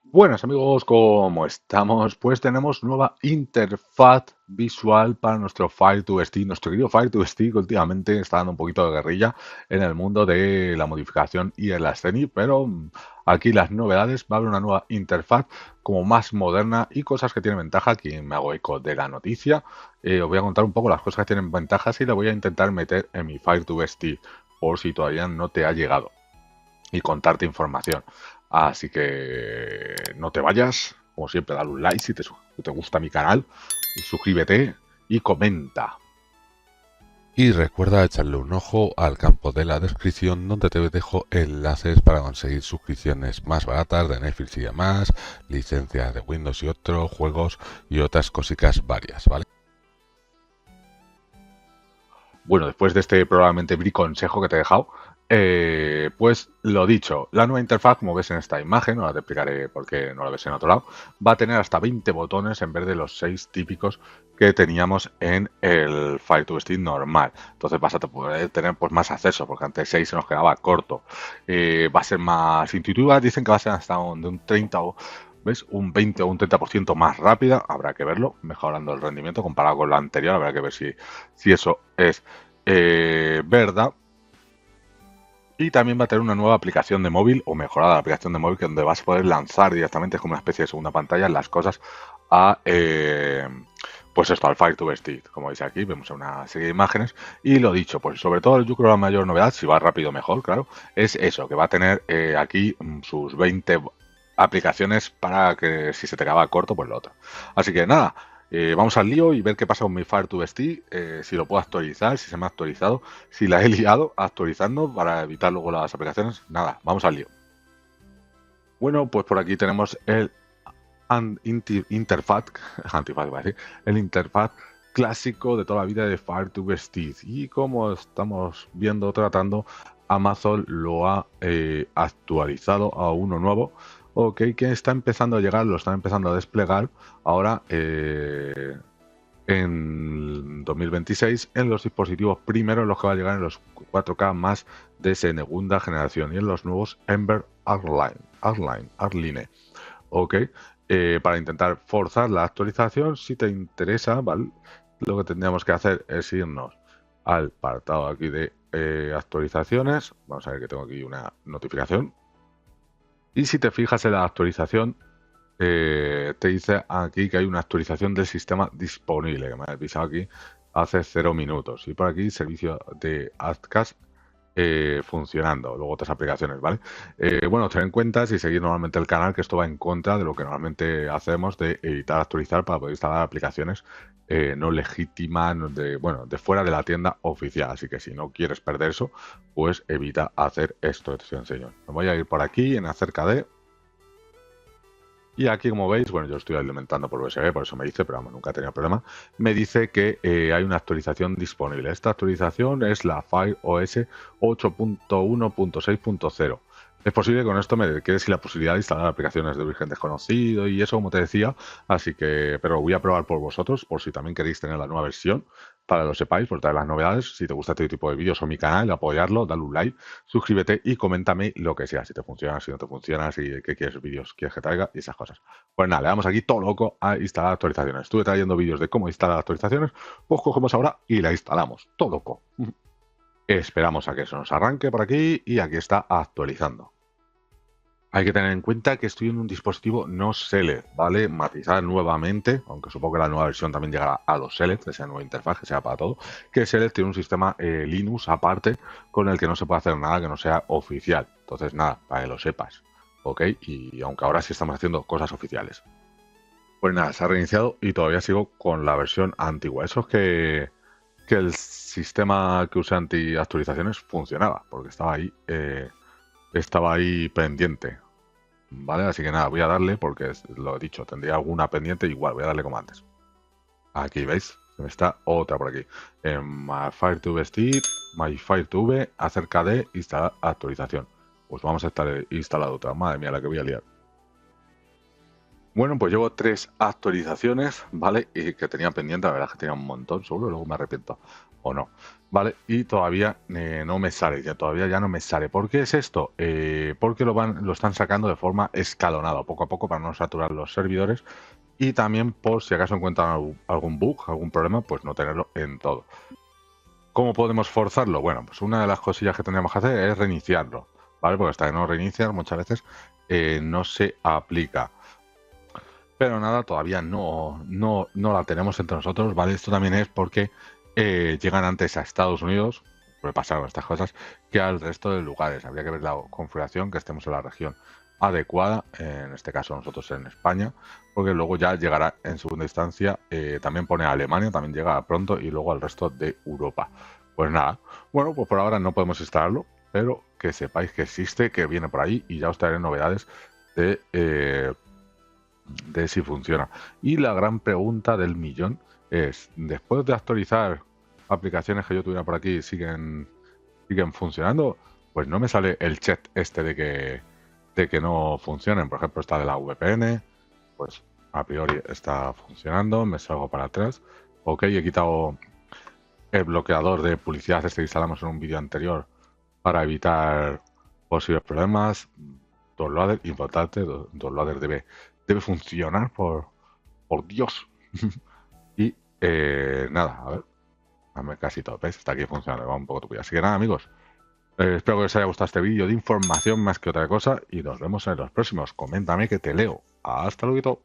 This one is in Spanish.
Buenas amigos, ¿cómo estamos? Pues tenemos nueva interfaz visual para nuestro Fire2Stick. Nuestro querido Fire2Stick últimamente está dando un poquito de guerrilla en el mundo de la modificación y el Asceni, pero aquí las novedades, va a haber una nueva interfaz como más moderna y cosas que tienen ventaja. Aquí me hago eco de la noticia. Os voy a contar un poco las cosas que tienen ventajas y la voy a intentar meter en mi Fire2Stick por si todavía no te ha llegado y contarte información. Así que no te vayas, como siempre, dale un like si te gusta mi canal, y suscríbete y comenta. Y recuerda echarle un ojo al campo de la descripción donde te dejo enlaces para conseguir suscripciones más baratas de Netflix y demás, licencias de Windows y otros juegos y otras cositas varias, ¿vale? Bueno, después de este probablemente briconsejo que te he dejado, pues lo dicho, la nueva interfaz, como ves en esta imagen, ahora te explicaré por qué no la ves en otro lado, va a tener hasta 20 botones en vez de los 6 típicos que teníamos en el Fire2Stick normal. Entonces vas a poder tener pues más acceso, porque antes 6 se nos quedaba corto. Va a ser más intuitiva, dicen que va a ser hasta de un 30 o ¿ves? Un 20 o un 30% más rápida, habrá que verlo, mejorando el rendimiento comparado con la anterior, habrá que ver si eso es verdad. Y también va a tener una nueva aplicación de móvil o mejorada aplicación de móvil que donde vas a poder lanzar directamente como una especie de segunda pantalla las cosas a pues esto al Fire2Stick. Como veis aquí vemos una serie de imágenes y lo dicho, pues sobre todo yo creo la mayor novedad, si va rápido mejor, claro, es eso, que va a tener aquí sus 20 aplicaciones para que si se te acaba corto, pues lo otro. Así que nada, vamos al lío y ver qué pasa con mi Fire2Stick, si lo puedo actualizar, si se me ha actualizado, si la he liado actualizando para evitar luego las aplicaciones. Nada, vamos al lío. Bueno, pues por aquí tenemos el interfaz, antifaz iba a decir, el interfaz clásico de toda la vida de Fire2Stick. Y como estamos viendo, tratando, Amazon lo ha actualizado a uno nuevo, ok, que está empezando a llegar, lo están empezando a desplegar ahora en 2026 en los dispositivos primeros, los que va a llegar en los 4K más de segunda generación y en los nuevos Ember Arline, ok, para intentar forzar la actualización. Si te interesa, ¿vale? Lo que tendríamos que hacer es irnos al apartado aquí de actualizaciones. Vamos a ver que tengo aquí una notificación. Y si te fijas en la actualización, te dice aquí que hay una actualización del sistema disponible, que me ha avisado aquí hace 0 minutos. Y por aquí, servicio de Adcast funcionando, luego otras aplicaciones, ¿vale? Bueno, ten en cuenta si seguís normalmente el canal que esto va en contra de lo que normalmente hacemos de editar, actualizar para poder instalar aplicaciones no legítimas, bueno, de fuera de la tienda oficial. Así que si no quieres perder eso, pues evita hacer esto que te enseño. Me voy a ir por aquí en acerca de. Y aquí, como veis, bueno, yo estoy alimentando por USB, por eso me dice, pero vamos, nunca he tenido problema. Me dice que hay una actualización disponible. Esta actualización es la Fire OS 8.1.6.0. Es posible que con esto me quede sin la posibilidad de instalar aplicaciones de origen desconocido y eso, como te decía. Así que, pero lo voy a probar por vosotros, por si también queréis tener la nueva versión, para que lo sepáis, por traer las novedades. Si te gusta este tipo de vídeos o mi canal, apoyarlo, dale un like, suscríbete y coméntame lo que sea, si te funciona, si no te funciona, si qué quieres vídeos quieres que traiga y esas cosas. Pues nada, le damos aquí todo loco a instalar actualizaciones. Estuve trayendo vídeos de cómo instalar actualizaciones, pues cogemos ahora y la instalamos, todo loco. Esperamos a que eso nos arranque por aquí y aquí está actualizando. Hay que tener en cuenta que estoy en un dispositivo no Select, ¿vale? Matizar nuevamente, aunque supongo que la nueva versión también llegará a los Select, esa nueva interfaz que sea para todo, que Select tiene un sistema Linux aparte con el que no se puede hacer nada que no sea oficial. Entonces, nada, para que lo sepas, ¿ok? Y aunque ahora sí estamos haciendo cosas oficiales. Pues nada, se ha reiniciado y todavía sigo con la versión antigua. Eso es que el sistema que usé anti-actualizaciones funcionaba, porque estaba ahí pendiente. Vale, así que nada, voy a darle porque lo he dicho, tendría alguna pendiente igual, voy a darle como antes. Aquí veis, está otra por aquí. En MyFire2Stick, MyFire2V, acerca de instalar actualización. Pues vamos a estar instalado otra. Madre mía, la que voy a liar. Bueno, pues llevo 3 actualizaciones, ¿vale? Y que tenía pendiente, la verdad es que tenía un montón, seguro, luego me arrepiento o no, ¿vale? Y todavía no me sale, todavía ya no me sale. ¿Por qué es esto? Porque lo están sacando de forma escalonada, poco a poco, para no saturar los servidores y también por si acaso encuentran algún bug, algún problema, pues no tenerlo en todo. ¿Cómo podemos forzarlo? Bueno, pues una de las cosillas que tendríamos que hacer es reiniciarlo, ¿vale? Porque hasta que no reinicias muchas veces no se aplica. Pero nada, todavía no la tenemos entre nosotros, ¿vale? Esto también es porque llegan antes a Estados Unidos, puede pasar con estas cosas, que al resto de lugares. Habría que ver la configuración, que estemos en la región adecuada, en este caso nosotros en España, porque luego ya llegará en segunda instancia, también pone a Alemania, también llega pronto, y luego al resto de Europa. Pues nada, bueno, pues por ahora no podemos instalarlo, pero que sepáis que existe, que viene por ahí, y ya os traeré novedades de si funciona. Y la gran pregunta del millón es, después de actualizar aplicaciones que yo tuviera por aquí, siguen funcionando, pues no me sale el chat este de que no funcionen. Por ejemplo, esta de la VPN, pues a priori está funcionando, me salgo para atrás. Ok, he quitado el bloqueador de publicidad este que instalamos en un vídeo anterior para evitar posibles problemas. Downloader, importante, Downloader debe funcionar, por Dios. Y nada, a ver, casi todo, ¿ves? Está aquí funcionando, va un poco tupido. Así que nada, amigos, espero que os haya gustado este vídeo de información más que otra cosa y nos vemos en los próximos. Coméntame que te leo. Hasta luego.